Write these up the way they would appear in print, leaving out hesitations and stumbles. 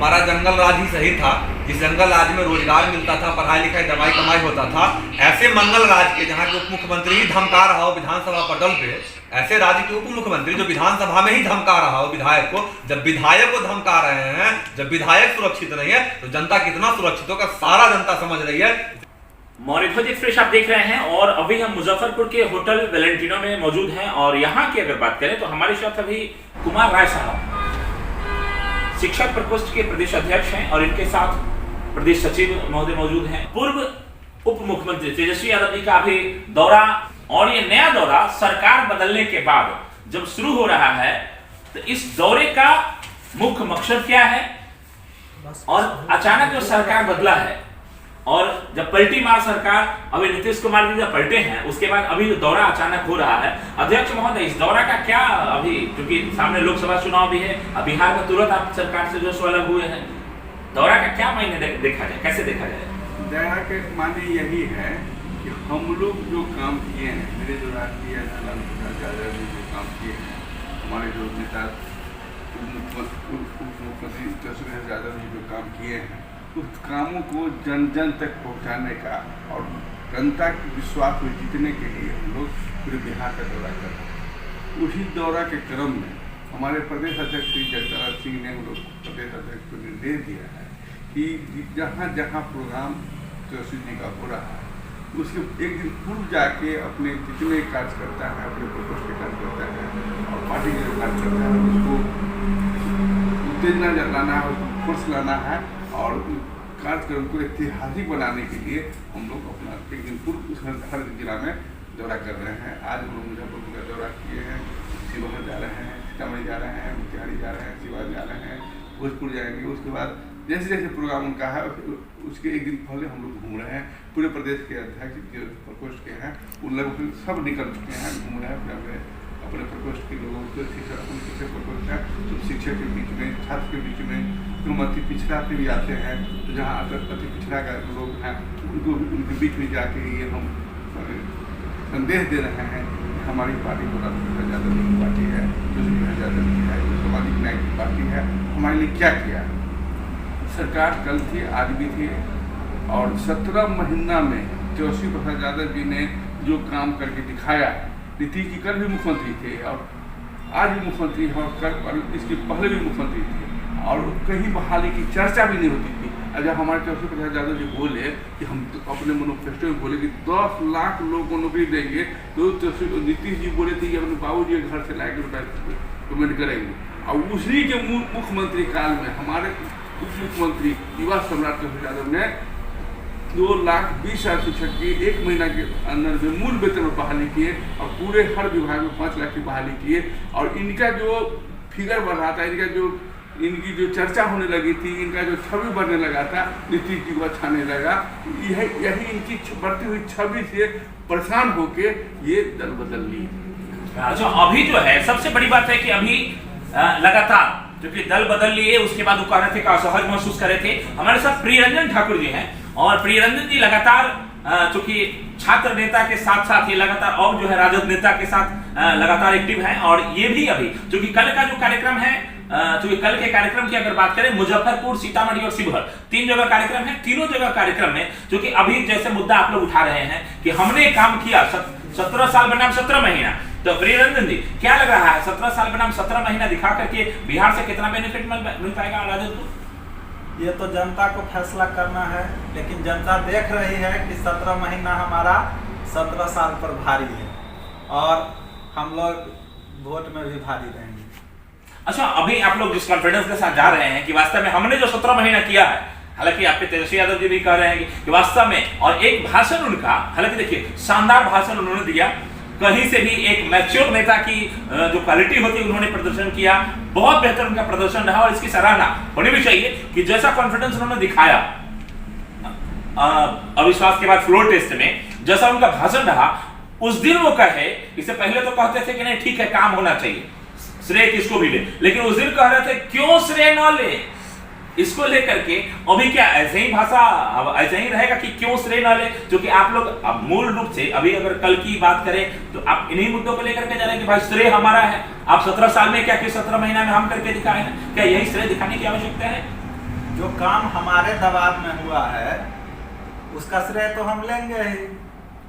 हमारा जंगल राज ही सही था, जिस जंगल राज में रोजगार मिलता था, पढ़ाई लिखाई दवाई कमाई होता था, ऐसे मंगल राज के जहाँ के उप मुख्यमंत्री ही धमका रहा हो विधानसभा पटल पे, ऐसे राज्य के उप मुख्यमंत्री जो विधानसभा में ही धमका रहा हो विधायक को, जब विधायक को धमका रहे हैं, जब विधायक सुरक्षित नहीं है तो जनता कितना सुरक्षित होगा, सारा जनता समझ रही है। मौर्यध्वज एक्सप्रेस आप देख रहे हैं और अभी हम मुजफ्फरपुर के होटल वेलेंटिनो में मौजूद हैं और यहाँ की अगर बात करें तो हमारे साथ अभी कुमार राय साहब शिक्षक प्रकोष्ठ के प्रदेश अध्यक्ष हैं और इनके साथ प्रदेश सचिव महोदय मौजूद हैं। पूर्व उप मुख्यमंत्री तेजस्वी यादव जी का अभी दौरा और ये नया दौरा सरकार बदलने के बाद जब शुरू हो रहा है तो इस दौरे का मुख्य मकसद क्या है और अचानक जो सरकार बदला है और जब पलटी मार सरकार, अभी नीतीश कुमार जी जब पलटे हैं उसके बाद अभी जो दौरा अचानक हो रहा है, अध्यक्ष महोदय इस दौरा का क्या अभी, क्योंकि सामने लोकसभा चुनाव भी है, अब बिहार में तुरंत आप सरकार से जो अलग हुए हैं, दौरा का क्या मायने देखा जाए, कैसे देखा जाए? दौरा के माने यही है कि हम लोग जो काम किए हैं, मेरे जो राष्ट्रीय लालू प्रसाद यादव ने जो काम किए हैं, हमारे जो नेता मुख्यमंत्री तेजस्वी यादव ने जो काम किए हैं, उस कामों को जन जन तक पहुंचाने का और जनता के विश्वास को जीतने के लिए हम लोग पूरे बिहार का दौरा कर रहे हैं। उसी दौरा के क्रम में हमारे प्रदेश अध्यक्ष श्री जगदाराज सिंह ने हम लोग प्रदेश अध्यक्ष को निर्देश दिया है कि जहाँ जहाँ प्रोग्राम तेजस्वी जी का हो रहा है उसके एक दिन पूर्व जाके अपने जितने कार्यकर्ता है, अपने प्रकोष्ठ के कार्यकर्ता है और पार्टी के जो कार्यकर्ता है उसको उत्तेजना लाना है, उसको फोर्स लाना है और कार्यक्रम को ऐतिहासिक बनाने के लिए हम लोग अपना एक दिन पूर्व हर जिला में दौरा कर रहे हैं। आज हम लोग मुजफ्फरपुर का दौरा किए हैं, शिवहर जा रहे हैं, सीतामढ़ी जा रहे हैं, मोतिहारी जा रहे हैं, सिवान जा रहे हैं, भोजपुर जाएंगे। उसके बाद जैसे जैसे प्रोग्राम उनका है उसके एक दिन पहले हम लोग घूम रहे हैं। पूरे प्रदेश के अध्यक्ष जो प्रकोष्ठ के हैं उन लोग सब निकल चुके हैं, घूम रहे हैं अपने प्रकोष्ठ के लोगों को, शिक्षक प्रकोष्ठ है तो शिक्षक के बीच में, छात्र के बीच में, जो अति पिछड़ा पे भी आते हैं तो जहाँ अति पिछड़ा का लोग हैं उनके बीच में जाके ये हम संदेश दे रहे हैं। हमारी पार्टी को लालू प्रसाद यादव की पार्टी है, तेजस्वी यादव की है, जो सामाजिक न्याय की पार्टी है, हमारे लिए क्या किया। सरकार कल थी, आज भी थी और 17 महीना में तेजस्वी प्रसाद यादव जी ने जो काम करके दिखाया, नीतीश जी कल भी मुख्यमंत्री थे और आज भी मुख्यमंत्री हैं और कल इसके पहले भी मुख्यमंत्री थे और कहीं बहाली की चर्चा भी नहीं होती थी। जब हमारे तेजस्वी प्रसाद यादव जी बोले कि हम तो अपने मैनिफेस्टो में बोले कि 10 लाख लोगों को नौकरी देंगे, तो नीतीश जी बोले थे कि अपने बाबू जी के घर से लाके पेमेंट करेंगे और उसी के मुख्यमंत्री काल में हमारे उप मुख्यमंत्री युवा सम्राट तेजस्वी यादव ने 2,20,000 शिक्षक की 1 महीना के अंदर में मूल वेतन में बहाली किए और पूरे हर विभाग में 5 लाख की बहाली किए और इनका जो फिगर बढ़ रहा था, इनकी जो चर्चा होने लगी थी, इनका जो छवि बढ़ने लगा था, नीतीश जी को अच्छा नहीं लगा। यही इनकी बढ़ती हुई छवि से परेशान होके ये दल बदल ली। अच्छा, अभी जो है सबसे बड़ी बात है कि अभी लगातार क्योंकि दल बदल लिए उसके बाद वो कह रहे थे कि असहज महसूस कर रहे थे। हमारे साथ प्रियरंजन ठाकुर जी हैं और प्रियरंजन जी लगातार चूंकि छात्र नेता के साथ साथ ये लगातार और जो है राजद नेता के साथ लगातार एक्टिव हैं और ये भी अभी चूंकि कल का जो कार्यक्रम है, चूंकि कल के कार्यक्रम की अगर बात करें मुजफ्फरपुर, सीतामढ़ी और शिवहर 3 जगह कार्यक्रम है। तीनों जगह कार्यक्रम में चूंकि अभी जैसे मुद्दा आप लोग उठा रहे हैं कि हमने काम किया 17 साल बनाम 17 महीना, तो प्रियरंजन जी क्या लग रहा है 17 साल बनाम 17 महीना दिखा करके बिहार से कितना बेनिफिट मिल पाएगा राजद को? ये तो जनता को फैसला करना है, लेकिन जनता देख रही है कि 17 महीना हमारा 17 साल पर भारी है और हम लोग वोट में भी भारी रहेंगे। अच्छा, अभी आप लोग जिस कॉन्फिडेंस के साथ जा रहे हैं कि वास्तव में हमने जो 17 महीना किया है, हालांकि आपके तेजस्वी यादव जी भी कह रहे हैं कि वास्तव में, और एक भाषण उनका, हालांकि देखिए शानदार भाषण उन्होंने दिया, कहीं से भी एक मैच्योर नेता की जो क्वालिटी होती है उन्होंने प्रदर्शन किया, बहुत बेहतर उनका प्रदर्शन रहा और इसकी सराहना होनी भी चाहिए कि जैसा कॉन्फिडेंस उन्होंने दिखाया अविश्वास के बाद फ्लोर टेस्ट में, जैसा उनका भाषण रहा, उस दिन वो कहे, इससे पहले तो कहते थे कि नहीं ठीक है काम होना चाहिए, श्रेय किसको भी ले, लेकिन उस दिन कह रहे थे क्यों श्रेय न ले, इसको लेकर के अभी क्या ऐसे ही भाषा अब ऐसे ही रहेगा कि क्यों श्रेय न ले, क्योंकि आप लोग अब मूल रूप से अभी अगर कल की बात करें तो आप इन्हीं मुद्दों को लेकर के जा रहे हैं कि भाई श्रेय हमारा है। आप 17 साल में क्या कि 17 महीना में हम करके दिखाए हैं, क्या यही श्रेय दिखाने की आवश्यकता है? जो काम हमारे दबाव में हुआ है उसका श्रेय तो हम लेंगे ही।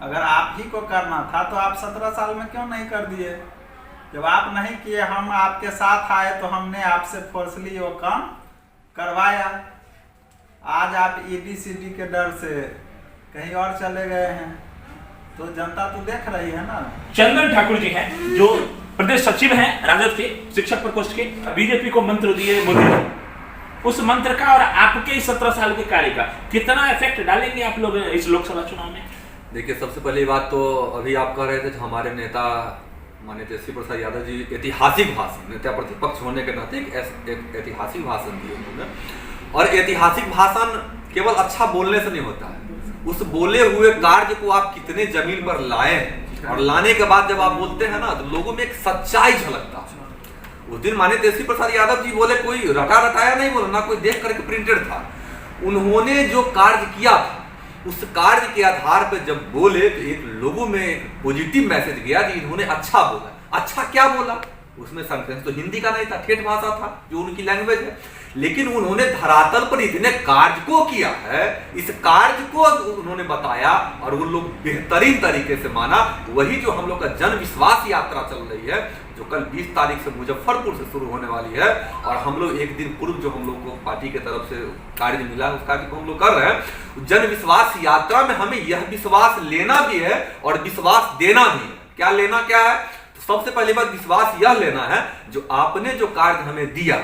अगर आप ही को करना था तो आप 17 साल में क्यों नहीं कर दिए? जब आप नहीं किए, हम आपके साथ आए तो हमने आपसे फोर्सली वो काम करवाया। आज आप ED-CD के डर से कहीं और चले गए हैं, तो जनता तो देख रही है ना। चंदन ठाकुर जी हैं जो प्रदेश सचिव हैं राजद के शिक्षक प्रकोष्ठ के, बीजेपी को मंत्र दिए मोदी जी, उस मंत्र का और आपके 17 साल के कार्य का कितना इफेक्ट डालेंगे आप लोग इस लोकसभा चुनाव में? देखिए, सबसे पहली बात तो अभी आप कह रहे थे कि हमारे नेता माननीय तेजस्वी प्रसाद यादव जी ऐतिहासिक भाषण, नेता प्रतिपक्ष होने के नाते एक ऐतिहासिक भाषण दिए उन्होंने। और ऐतिहासिक भाषण केवल अच्छा बोलने से नहीं होता है, उस बोले हुए कार्य को आप कितने जमीन पर लाए हैं, और लाने के बाद जब आप बोलते हैं ना तो लोगों में एक सच्चाई झलकता है। उस दिन माननीय तेजस्वी प्रसाद यादव जी बोले, कोई रटा रटाया नहीं बोला, ना कोई देख करके प्रिंटेड था। उन्होंने जो कार्य किया था उस कार्य के आधार पर जब बोले तो एक लोगों में एक पॉजिटिव मैसेज गया कि इन्होंने अच्छा बोला। अच्छा क्या बोला? उसमें सेंटेंस तो हिंदी का नहीं था, ठेठ भाषा था जो उनकी लैंग्वेज है, लेकिन उन्होंने धरातल पर इतने कार्य को किया है, इस कार्य को उन्होंने बताया और वो लोग बेहतरीन तरीके से माना। वही जो हम लोग का जन विश्वास यात्रा चल रही है, जो कल 20 तारीख से मुजफ्फरपुर से शुरू होने वाली है, और हम लोग एक दिन पूर्व जो हम लोग को पार्टी की तरफ से कार्य मिला है उस कार्य को हम लोग कर रहे हैं। जन विश्वास यात्रा में हमें यह विश्वास लेना भी है और विश्वास देना भी है। क्या लेना क्या है? तो सबसे पहली बात विश्वास यह लेना है जो आपने जो कार्य हमें दिया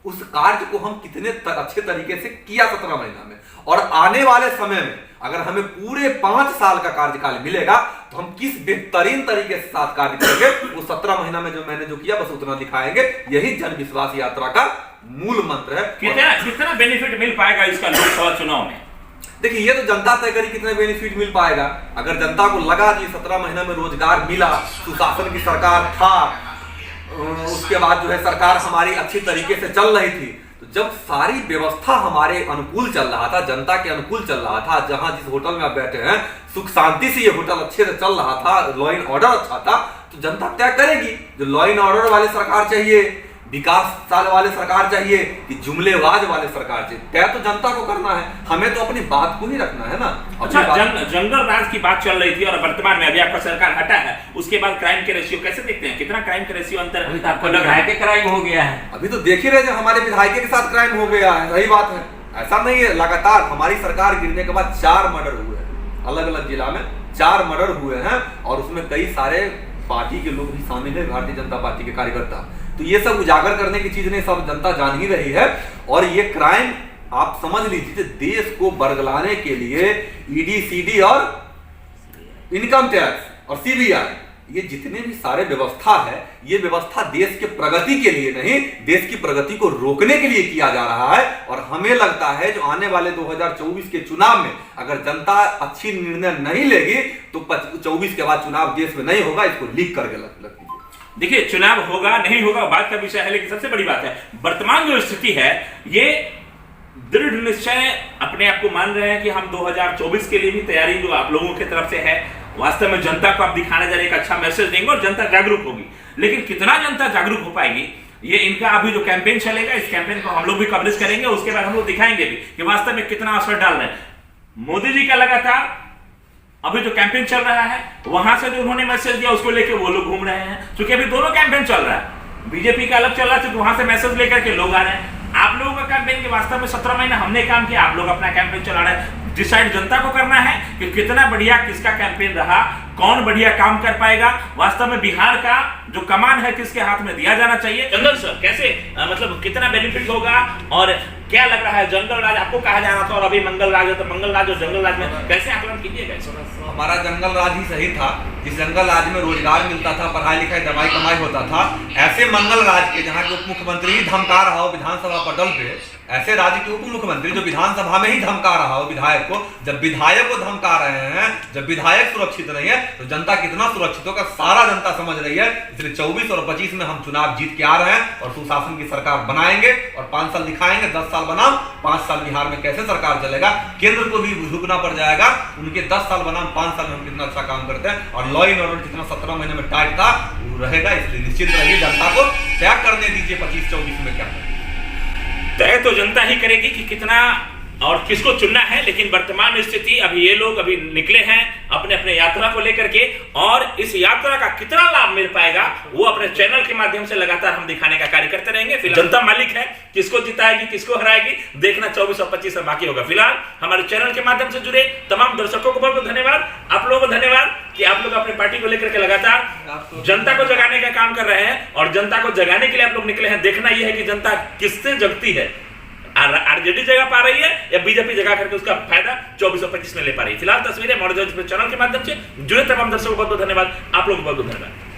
उस कार्य को हम कितने अच्छे तरीके से किया 17 महीना में, और आने वाले समय में अगर हमें पूरे 5 साल का कार्यकाल मिलेगा तो हम किस बेहतरीन तरीके से साथ कार्य करेंगे, वो 17 महीना में जो मैंने जो किया बस उतना दिखाएंगे। यही जन विश्वास यात्रा का मूल मंत्र है। कितना बेनिफिट मिल पाएगा इसका लोकसभा चुनाव में? देखिए, ये तो जनता तय करी कितने बेनिफिट मिल पाएगा। अगर जनता को लगा कि 17 महीना में रोजगार मिला, सुशासन की सरकार था, उसके बाद जो है सरकार हमारी अच्छी तरीके से चल रही थी, तो जब सारी व्यवस्था हमारे अनुकूल चल रहा था, जनता के अनुकूल चल रहा था, जहां जिस होटल में आप बैठे हैं सुख शांति से ये होटल अच्छे से चल रहा था, लॉ एंड ऑर्डर अच्छा था, तो जनता तय करेगी जो लॉ एंड ऑर्डर वाले सरकार चाहिए, विकास साल वाले सरकार चाहिए कि जुमलेबाज वाले सरकार चाहिए। तय तो जनता को करना है, हमें तो अपनी बात को नहीं रखना है ना। अच्छा, जंगल राज की बात चल रही थी और वर्तमान में अभी आपका सरकार हटा है, उसके बाद क्राइम के रेशियो कैसे देखते हैं? कितना क्राइम के रेशियो अंतर आपको लग रहा है? क्राइम हो गया है अभी तो देख ही रहे हैं, हमारे विधायक के साथ क्राइम हो गया है। सही बात है, ऐसा नहीं है। लगातार हमारी सरकार गिरने के बाद 4 मर्डर हुए हैं, अलग अलग जिला में 4 मर्डर हुए हैं, और उसमें कई सारे पार्टी के लोग भी शामिल है, भारतीय जनता पार्टी के कार्यकर्ता। तो ये सब उजागर करने की चीज नहीं, सब जनता जान ही रही है। और ये क्राइम आप समझ लीजिए, देश को बरगलाने के लिए ED-CD और इनकम टैक्स और CBI, ये जितने भी सारे व्यवस्था है, ये व्यवस्था देश के प्रगति के लिए नहीं, देश की प्रगति को रोकने के लिए किया जा रहा है। और हमें लगता है जो आने वाले 2024 के चुनाव में अगर जनता अच्छी निर्णय नहीं लेगी तो 24 के बाद चुनाव देश में नहीं होगा। इसको लीक करके लग देखिए, चुनाव होगा नहीं होगा बात का विषय है, लेकिन सबसे बड़ी बात है वर्तमान जो स्थिति है, ये दृढ़ निश्चय अपने आप को मान रहे हैं कि हम 2024 के लिए भी तैयारी जो आप लोगों की तरफ से है, वास्तव में जनता को आप दिखाने जा रहे एक अच्छा मैसेज देंगे और जनता जागरूक होगी। लेकिन कितना जनता जागरूक हो पाएगी, ये इनका अभी जो कैंपेन चलेगा, इस कैंपेन को हम लोग भी कवरेज करेंगे, उसके बाद हम लोग दिखाएंगे भी कि वास्तव में कितना असर डाल रहे हैं। मोदी जी का लगातार अभी जो कैंपेन चल रहा है, वहां से जो उन्होंने मैसेज दिया उसको लेकर वो लोग घूम रहे हैं, क्योंकि अभी दोनों कैंपेन चल रहा है। बीजेपी का अलग चल रहा है तो वहां से मैसेज लेकर के लोग आ रहे हैं। आप लोगों का कैंपेन के वास्तव में 17 महीना हमने काम किया, आप लोग अपना कैंपेन चला रहे हैं। डिसाइड जनता को करना है कि कितना बढ़िया किसका कैंपेन रहा, कौन बढ़िया काम कर पाएगा। वास्तव में बिहार का जो कमान है किसके हाथ में दिया जाना चाहिए? चंदन सर, कैसे मतलब कितना बेनिफिट होगा और क्या लग रहा है? जंगल राज आपको कहा जा रहा था और अभी मंगल राज है, तो मंगल राज और जंगल राज में कैसे आकलन कीजिएगा? हमारा जंगल राज ही सही था। जिस जंगल राज में रोजगार मिलता था, पढ़ाई लिखाई दवाई कमाई होता था, ऐसे मंगल राज के जहाँ के उप मुख्यमंत्री ही धमका रहा हो विधानसभा पटल पे, ऐसे राज्य के उप मुख्यमंत्री जो विधानसभा में ही धमका रहा हो विधायक को, जब विधायक को धमका रहे हैं, जब विधायक सुरक्षित नहीं है तो जनता कितना सुरक्षित होगा, सारा जनता समझ रही है। इसलिए 24 और 25 में हम चुनाव जीत के आ रहे हैं और सुशासन की सरकार बनाएंगे और 5 साल दिखाएंगे। 10 साल बनाम 5 साल बिहार में कैसे सरकार चलेगा, केंद्र को भी झुकना पड़ जाएगा। उनके 10 साल बनाम 5 साल में हम कितना अच्छा काम करते हैं और लॉ एंड ऑर्डर जितना 17 महीने में टाइट था वो रहेगा। इसलिए निश्चित रहिए, जनता को तय करने दीजिए 25-24 में क्या तय तो जनता ही करेगी कि कितना और किसको चुनना है, लेकिन वर्तमान स्थिति अभी ये लोग अभी निकले हैं अपने अपने यात्रा को लेकर के, और इस यात्रा का कितना लाभ मिल पाएगा वो अपने चैनल के माध्यम से लगातार हम दिखाने का कार्य करते रहेंगे। फिलहाल जनता मालिक है, किसको जिताएगी किसको हराएगी देखना 24 और 25 में बाकी होगा। फिलहाल हमारे चैनल के माध्यम से जुड़े तमाम दर्शकों को बहुत बहुत धन्यवाद, आप लोगों को धन्यवाद कि आप लोग अपने पार्टी को लेकर के लगातार जनता को जगाने का काम कर रहे हैं, और जनता को जगाने के लिए आप लोग निकले हैं। देखना यह है कि जनता किससे जगती है, आरजेडी जगह पा रही है या बीजेपी जगह करके उसका फायदा 24 और 25 में ले पा रही है। फिलहाल तस्वीरें मॉडल चैनल के माध्यम से जुड़े तमाम दर्शकों को बहुत बहुत धन्यवाद, आप लोगों को बहुत बहुत धन्यवाद।